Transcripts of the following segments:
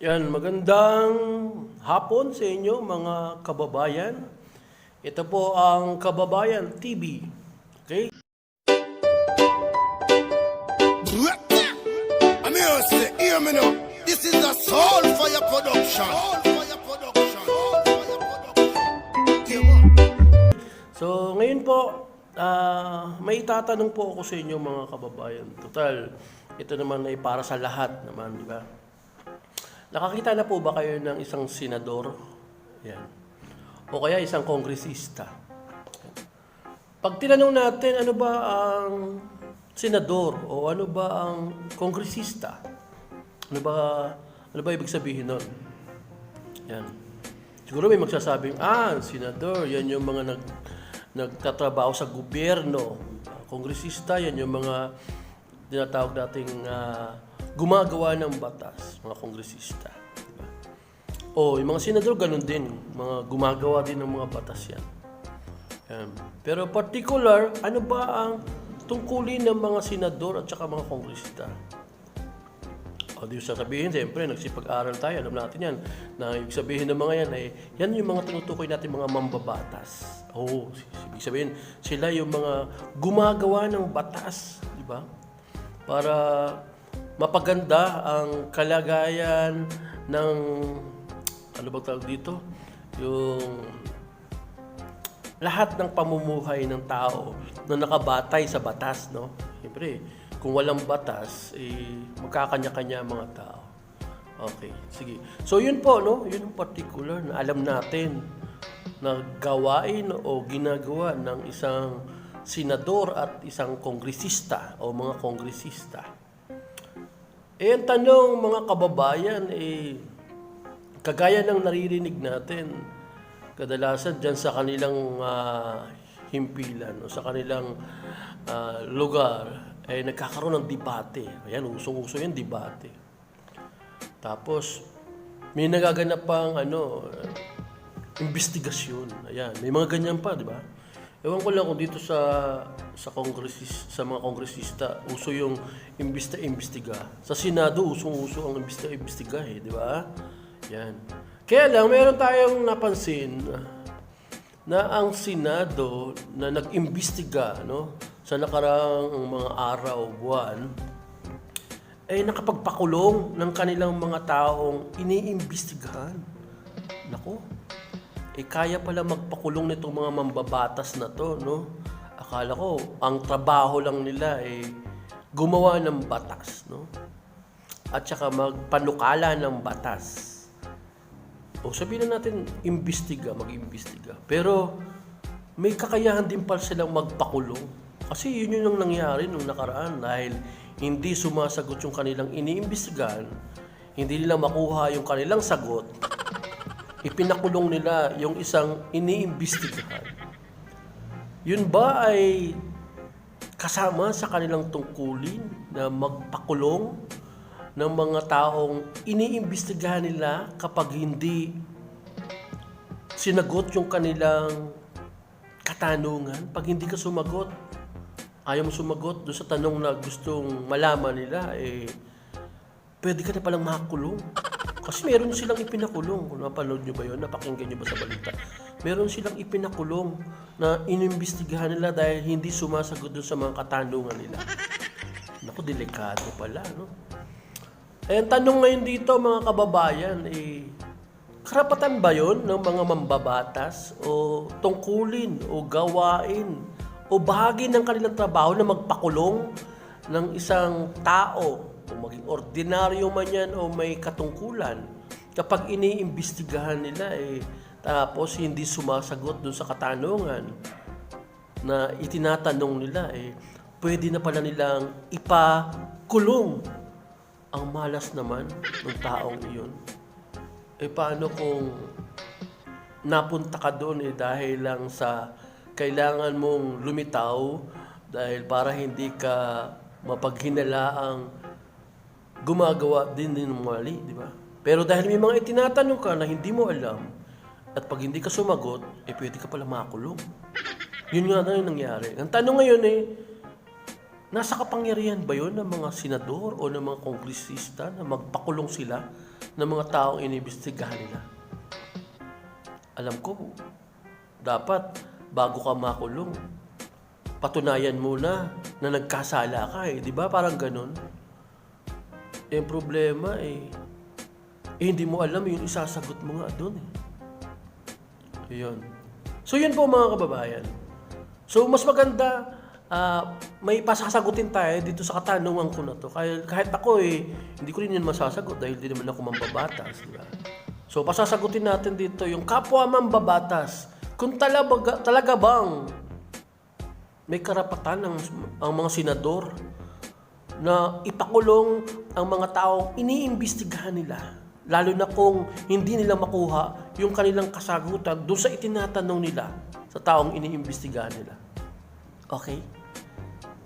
Yan, magandang hapon sa inyo mga kababayan. Ito po ang Kababayan TV. Okay? I'm here to say, hear me now. This is a Soulfire production. So, ngayon po, may itatanong po ako sa inyo mga kababayan. Total, ito naman ay para sa lahat naman, di ba? Nakakita na po ba kayo ng isang senador? Yan. O kaya isang kongresista? Pag tinanong natin, ano ba ang senador o ano ba ang kongresista? Ano ba ibig sabihin nun? Yan. Siguro may magsasabing, senador, yan yung mga nagtatrabaho sa gobyerno. Kongresista, yan yung mga tinatawag nating gumagawa ng batas, mga kongresista. Diba? O, yung mga senador, ganun din. Mga gumagawa din ng mga batas yan. Pero particular, ano ba ang tungkulin ng mga senador at saka mga kongresista? O, di sasabihin, siyempre, nagsipag-aral tayo, alam natin yan, na ibig sabihin ng mga yan ay, yan yung mga tinutukoy natin mga mambabatas. O, ibig sabihin, sila yung mga gumagawa ng batas, di ba? Para mapaganda ang kalagayan ng, ano bang tawag dito? Yung lahat ng pamumuhay ng tao na nakabatay sa batas, no? Siyempre, kung walang batas, magkakanya-kanya ang mga tao. Okay, sige. So, yun po, no? Yun yung particular na alam natin na gawain o ginagawa ng isang senador at isang kongresista o mga kongresista. Ang tanong mga kababayan, kagaya ng naririnig natin, kadalasan dyan sa kanilang himpilan o sa kanilang lugar, nagkakaroon ng debate. Ayan, usong-uso yung debate. Tapos, may nagaganap pang investigasyon. Ayan, may mga ganyan pa, di ba? Ewan ko lang kung dito sa mga kongresista, uso yung imbestiga. Sa Senado, usong-uso ang imbestiga di ba? Yan. Kaya lang, meron tayong napansin na ang Senado na nag-imbestiga, no, sa nakaraang mga araw, buwan, ay nakapagpakulong ng kanilang mga taong iniimbestigahan. Nako. Kaya pala magpakulong nitong mga mambabatas na to, no? Akala ko, ang trabaho lang nila gumawa ng batas, no? At saka magpanukala ng batas. O sabihin na natin, mag-imbestiga. Pero may kakayahan din pala silang magpakulong. Kasi yun yung nangyari nung nakaraan dahil hindi sumasagot yung kanilang iniimbestigahan, hindi nila makuha yung kanilang sagot, ipinakulong nila yung isang iniimbestigahan. Yun ba ay kasama sa kanilang tungkulin na magpakulong ng mga taong iniimbestigahan nila kapag hindi sinagot yung kanilang katanungan? Pag hindi ka sumagot, ayaw mo sumagot doon sa tanong na gustong malaman nila, pwede ka na palang makakulong. Kasi meron silang ipinakulong. Kung napanood nyo ba yun? Napakinggan nyo ba sa balita? Meron silang ipinakulong na inimbestigahan nila dahil hindi sumasagot doon sa mga katanungan nila. Naku, delikado pala, no? Ang tanong ngayon dito, mga kababayan, karapatan ba yun ng mga mambabatas o tungkulin o gawain o bahagi ng kanilang trabaho na magpakulong ng isang tao o maging ordinaryo man yan o may katungkulan kapag iniimbestigahan nila tapos hindi sumasagot dun sa katanungan na itinatanong nila pwede na pala nilang ipakulong ang malas naman ng taong iyon. Paano kung napunta ka doon dahil lang sa kailangan mong lumitaw dahil para hindi ka mapaghinalaang gumagawa din ng mali, di ba? Pero dahil may mga itinatanong ka na hindi mo alam at pag hindi ka sumagot, pwede ka pala makulong. Yun nga na yung nangyari. Ang tanong ngayon Nasa kapangyarihan ba yun ng mga senador o ng mga kongresista na magpakulong sila ng mga taong iniimbestigahan nila? Alam ko, dapat bago ka makulong, patunayan muna na nagkasala ka eh. Di ba? Parang ganun. Yung problema hindi mo alam yung isasagot mo nga doon eh. Yun. So yun po mga kababayan. So mas maganda, may pasasagutin tayo dito sa katanungan ko na to. Kahit ako hindi ko rin yun masasagot dahil di naman ako mambabatas. Diba? So pasasagutin natin dito yung kapwa mambabatas. Kung talaga bang may karapatan ang mga senador na ipakulong ang mga taong iniimbestigahan nila. Lalo na kung hindi nila makuha yung kanilang kasagutan doon sa itinatanong nila sa taong iniimbestigahan nila. Okay?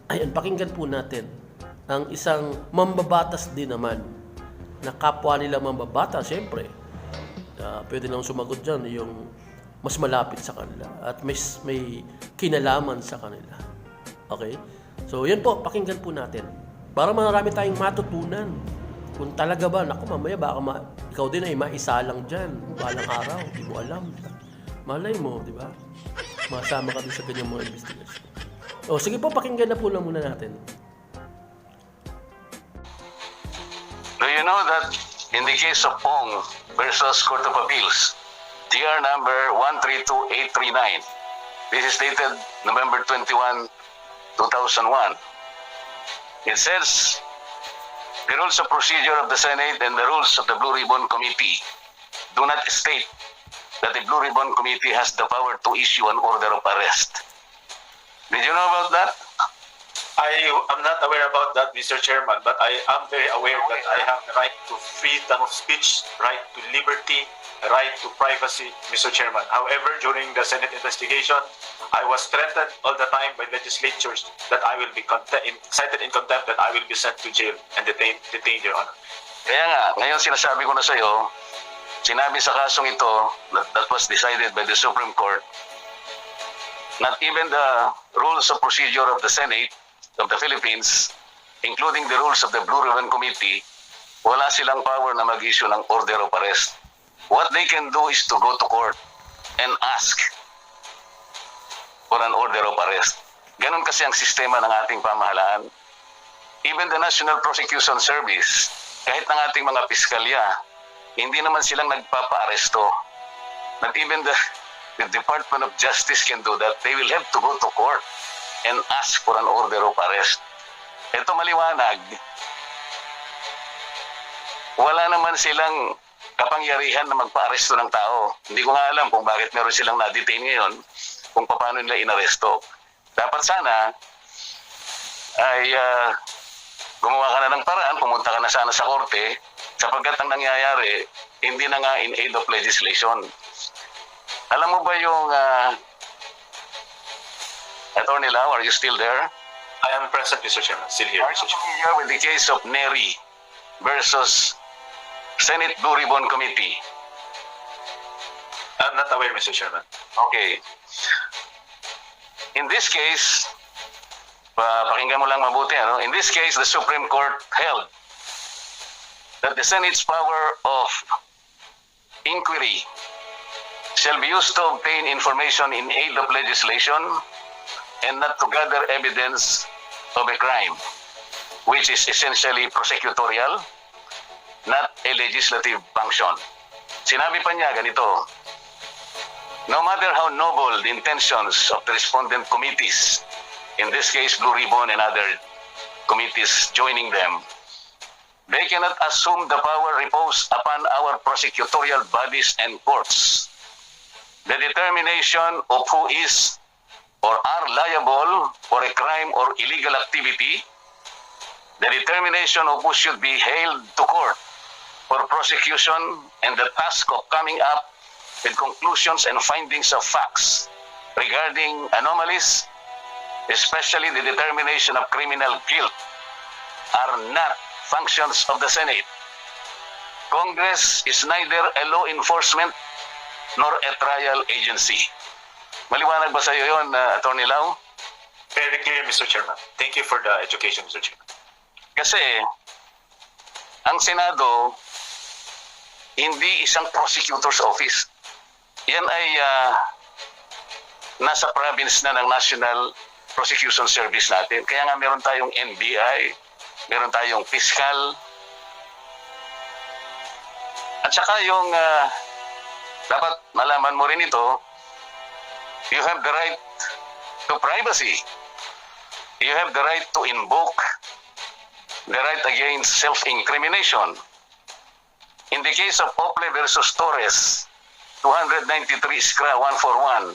Ayan, pakinggan po natin ang isang mambabatas din naman na kapwa nila mambabatas, siyempre. Pwede lang sumagot dyan yung mas malapit sa kanila at may kinalaman sa kanila. Okay? So, yan po, pakinggan po natin. Para marami tayong matutunan. Kung talaga ba, naku mamaya baka ikaw din ay maisa lang dyan. Balang araw, di mo alam. Malay mo, di ba? Masama ka din sa ganyang mga investigation. O, sige po, pakinggan na po lang muna natin. Do you know that in the case of Pong versus Court of Appeals, GR number 132839, this is dated November 21, 2001. It says, the rules of procedure of the Senate and the rules of the Blue Ribbon Committee do not state that the Blue Ribbon Committee has the power to issue an order of arrest. Did you know about that? I am not aware about that, Mr. Chairman, but I am very aware that I have the right to freedom of speech, right to liberty, right to privacy, Mr. Chairman. However, during the Senate investigation, I was threatened all the time by legislatures that I will be cited in contempt, that I will be sent to jail and detained, Your Honor. Kaya nga, ngayon sinasabi ko na sa iyo, sinabi sa kasong ito that was decided by the Supreme Court, not even the rules of procedure of the Senate of the Philippines, including the rules of the Blue Ribbon Committee, wala silang power na mag-issue ng order of arrest. What they can do is to go to court and ask for an order of arrest. Ganon kasi ang sistema ng ating pamahalaan. Even the National Prosecution Service, kahit ng ating mga piskalya, hindi naman silang nagpapa-aresto. Not even the Department of Justice can do that. They will have to go to court and ask for an order of arrest. Ito maliwanag. Wala naman silang kapangyarihan na magpa-aresto ng tao. Hindi ko nga alam kung bakit meron silang na-detain ngayon, kung paano nila inaresto. Dapat sana ay gumawa ka na ng paraan, pumunta ka na sana sa korte, sapagkat ang nangyayari, hindi na nga in aid of legislation. Alam mo ba yung Attorney Lau, are you still there? I am present, Mr. Chairman. Still here, Are Mr. you Chairman. familiar with the case of Neri versus Senate Blue Ribbon Committee? I'm not aware, Mr. Chairman. Okay. In this case, pakinggan mo lang mabuti, ano? In this case, the Supreme Court held that the Senate's power of inquiry shall be used to obtain information in aid of legislation and not to gather evidence of a crime, which is essentially prosecutorial, not a legislative function. Sinabi pa niya ganito, no matter how noble the intentions of the respondent committees, in this case Blue Ribbon and other committees joining them, they cannot assume the power reposed upon our prosecutorial bodies and courts. The determination of who is or are liable for a crime or illegal activity, the determination of who should be hailed to court for prosecution, and the task of coming up with conclusions and findings of facts regarding anomalies, especially the determination of criminal guilt, are not functions of the Senate. Congress is neither a law enforcement nor a trial agency. Maliwanag ba sa iyo yun, Attorney Lau? Very clear, Mr. Chairman. Thank you for the education, Mr. Chairman. Kasi ang Senado hindi isang prosecutor's office. Yan ay nasa province na ng National Prosecution Service natin. Kaya nga meron tayong NBI, meron tayong fiscal, at saka yung dapat malaman mo rin ito, you have the right to privacy. You have the right to invoke the right against self-incrimination. In the case of Ople versus Torres, 293 SCRA 141,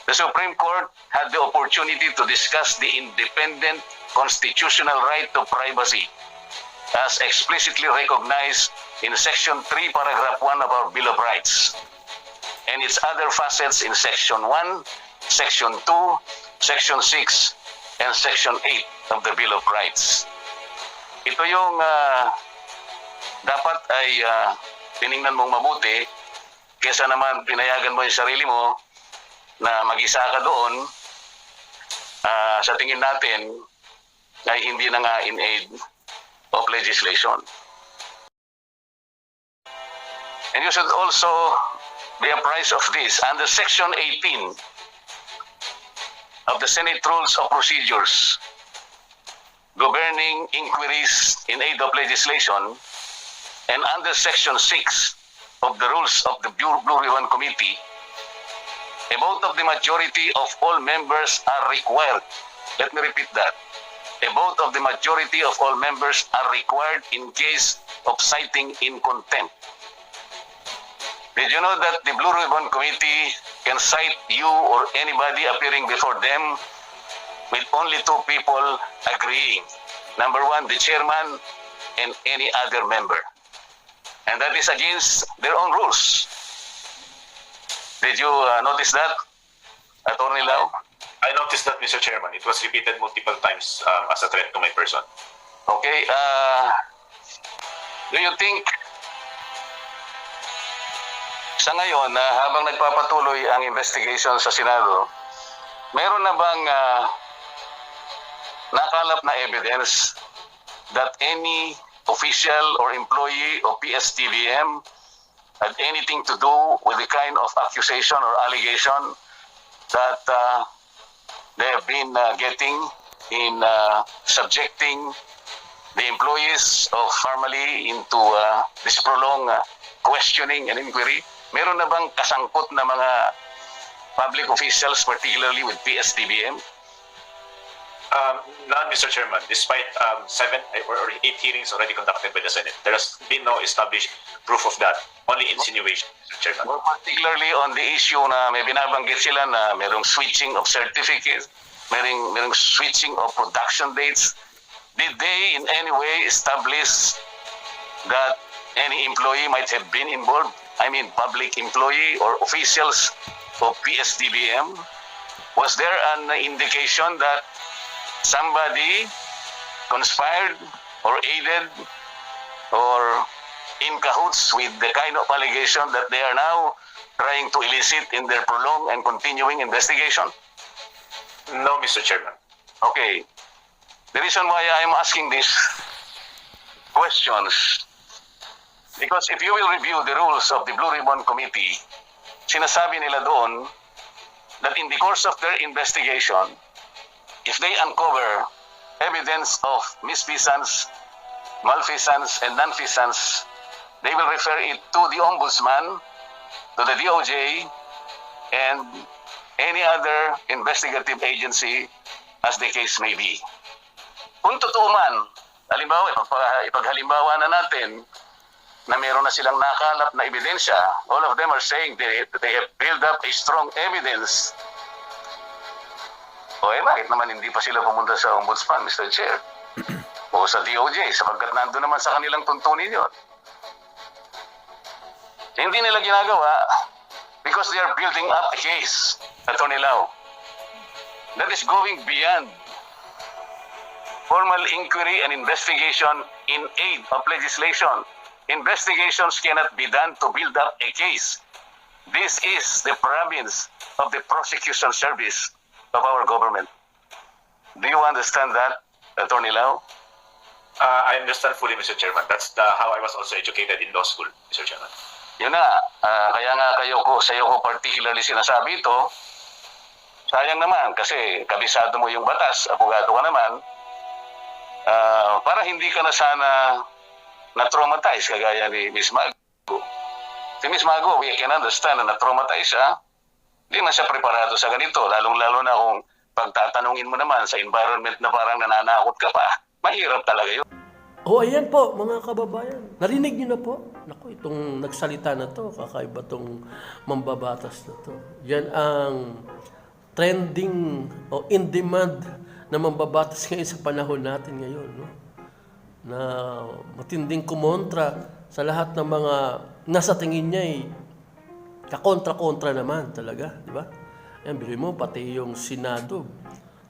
the Supreme Court had the opportunity to discuss the independent constitutional right to privacy as explicitly recognized in Section 3, Paragraph 1 of our Bill of Rights, and its other facets in Section 1, Section 2, Section 6, and Section 8 of the Bill of Rights. Ito yung dapat ay tiningnan mong mabuti kesa naman pinayagan mo yung sarili mo na mag-isa ka doon. Sa tingin natin ay hindi na nga in aid of legislation. And you should also be apprised of this. Under Section 18 of the Senate Rules of Procedures governing inquiries in aid of legislation, and under Section 6 of the Rules of the Blue Ribbon Committee, a vote of the majority of all members are required. Let me repeat that. A vote of the majority of all members are required in case of citing in contempt. Did you know that the Blue Ribbon Committee can cite you or anybody appearing before them with only two people agreeing? Number one, the chairman and any other member. And that is against their own rules. Did you notice that, Attorney Lau? I noticed that, Mr. Chairman. It was repeated multiple times as a threat to my person. Okay, do you think sa ngayon, habang nagpapatuloy ang investigation sa Senado, meron na bang nakalap na evidence that any official or employee of PSTBM had anything to do with the kind of accusation or allegation that they have been getting in subjecting the employees of Farmally into this prolonged questioning and inquiry? Meron na bang kasangkot na mga public officials, particularly with PSDBM? None, Mr. Chairman. Despite 7 or 8 hearings already conducted by the Senate, there has been no established proof of that. Only insinuation, Mr. Chairman. More particularly on the issue na may binabanggit sila na merong switching of certificates, merong switching of production dates. Did they in any way establish that any employee might have been involved? I mean, public employee or officials of PSDBM? Was there an indication that somebody conspired or aided or in cahoots with the kind of allegation that they are now trying to elicit in their prolonged and continuing investigation? No, Mr. Chairman. Okay. The reason why I'm asking these questions, because if you will review the rules of the Blue Ribbon Committee, sinasabi nila doon that in the course of their investigation, if they uncover evidence of misfeasance, malfeasance, and nonfeasance, they will refer it to the Ombudsman, to the DOJ, and any other investigative agency as the case may be. Kung totoo man, halimbawa, ipaghalimbawa na natin na meron na silang nakalap na ebidensya, all of them are saying they have built up a strong evidence. O bakit naman hindi pa sila pumunta sa Ombudsman, Mr. Chair? O sa DOJ, sapagkat nandun naman sa kanilang tuntunin yun. Hindi nila ginagawa because they are building up a case, Attorney Lau, that is going beyond formal inquiry and investigation in aid of legislation. Investigations cannot be done to build up a case. This is the province of the prosecution service of our government. Do you understand that, Attorney Lau? I understand fully, Mr. Chairman. That's how I was also educated in law school, Mr. Chairman. Yun na, kaya nga sa iyo ko particularly sinasabi ito, sayang naman kasi kabisado mo yung batas, abogado ka naman, para hindi ka na sana na-traumatize kagaya ni Miss Mago. Si Miss Mago, we can understand na na-traumatize siya, hindi na siya preparado sa ganito, lalong-lalo na kung pagtatanungin mo naman sa environment na parang nananakot ka pa, mahirap talaga yun. O ayan po, mga kababayan. Narinig niyo na po? Naku, itong nagsalita na to, kakaiba tong mambabatas na to. Yan ang trending o in-demand na mambabatas ngayon sa panahon natin ngayon. No? Na matinding kumontra sa lahat ng mga nasa tingin niya ay kakontra-kontra naman talaga. Di ba? Yan, bilhin mo, pati yung Senado,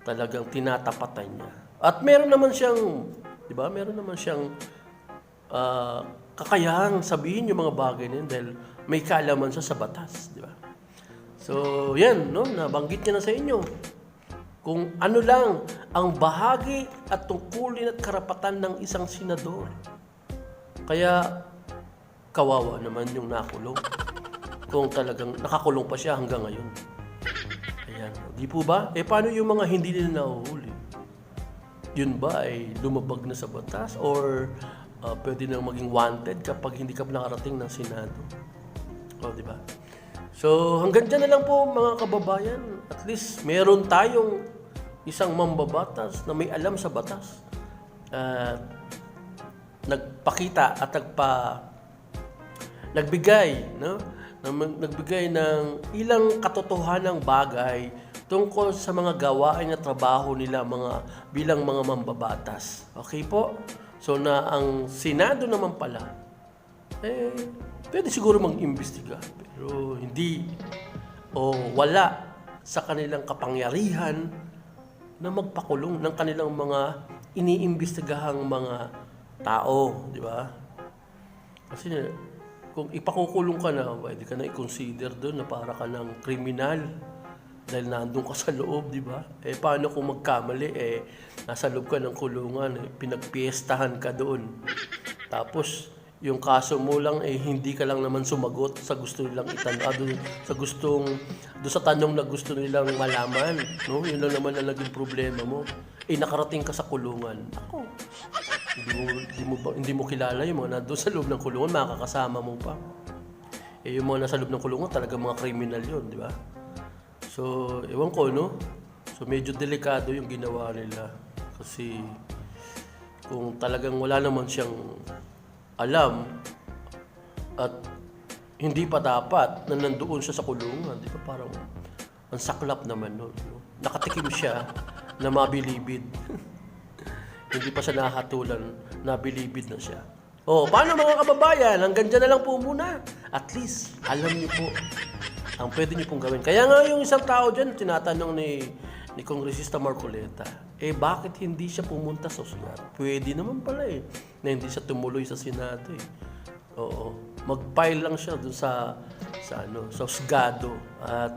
talagang tinatapatan niya. At meron naman siyang, di ba? Meron naman siyang kakayahang sabihin yung mga bagay na yun dahil may kaalaman siya sa batas, di ba? So, yan, no? Nabanggit niya na sa inyo. Kung ano lang ang bahagi at tungkulin at karapatan ng isang senador. Kaya, kawawa naman yung nakulong. Kung talagang nakakulong pa siya hanggang ngayon. Ayan. Di po ba? Paano yung mga hindi nila nahuhuli? Yun ba ay lumabag na sa batas or pwede nang maging wanted kapag hindi ka nakarating ng Senado? O, di ba? So, hanggang dyan na lang po mga kababayan. At least meron tayong isang mambabatas na may alam sa batas. Nagpakita at nagbigay, no? Nagbigay ng ilang katotohanang bagay tungkol sa mga gawain at trabaho nila bilang mga mambabatas. Okay po? So na ang Senado naman pala, pwede siguro mag-imbestiga. Pero hindi o wala sa kanilang kapangyarihan na magpakulong ng kanilang mga iniimbestigahang mga tao. Di ba? Kasi kung ipakukulong ka na, pwede ka na i-consider doon na para ka ng kriminal. Dahil nandun ka sa loob, di ba? Paano kung magkamali, nasa loob ka ng kulungan, pinagpiestahan ka doon. Tapos, yung kaso mo lang, hindi ka lang naman sumagot sa gusto nilang doon sa tanong na gusto nilang malaman. No? Yun lang naman ang naging problema mo. Nakarating ka sa kulungan. Ako, hindi mo kilala yung mga nandun sa loob ng kulungan, makakasama mo pa. Yung mga nasa loob ng kulungan, talaga mga kriminal yun, di ba? So, ewan ko, no? So, medyo delikado yung ginawa nila. Kasi, kung talagang wala naman siyang alam at hindi pa dapat na nandoon siya sa kulungan, di ba? Parang ang saklap naman nun. No? Nakatikim siya na mabilibid. Hindi pa siya nahatulan, nabilibid na siya. Paano mga kababayan? Hanggang dyan na lang po muna. At least, alam niyo po ang pwede niyo pong gawin. Kaya nga yung isang tao dyan, tinatanong ni Kongresista Marcoleta, bakit hindi siya pumunta sa Senado? Pwede naman pala na hindi siya tumuloy sa Senado Oo. Mag-file lang siya doon sa Husgado at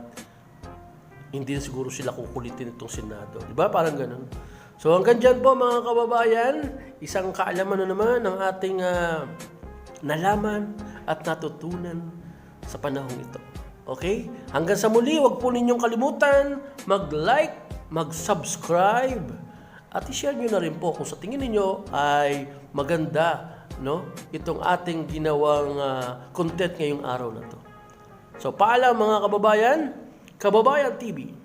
hindi na siguro sila kukulitin itong Senado. Di ba? Parang ganun. So hanggang dyan po mga kababayan, isang kaalaman na naman ng ating nalaman at natutunan sa panahong ito. Okay? Hanggang sa muli, huwag po ninyong kalimutan mag-like, mag-subscribe, at i-share nyo na rin po kung sa tingin ninyo ay maganda, no? Itong ating ginawang content ngayong araw na to. So paalam mga kababayan, Kababayan TV.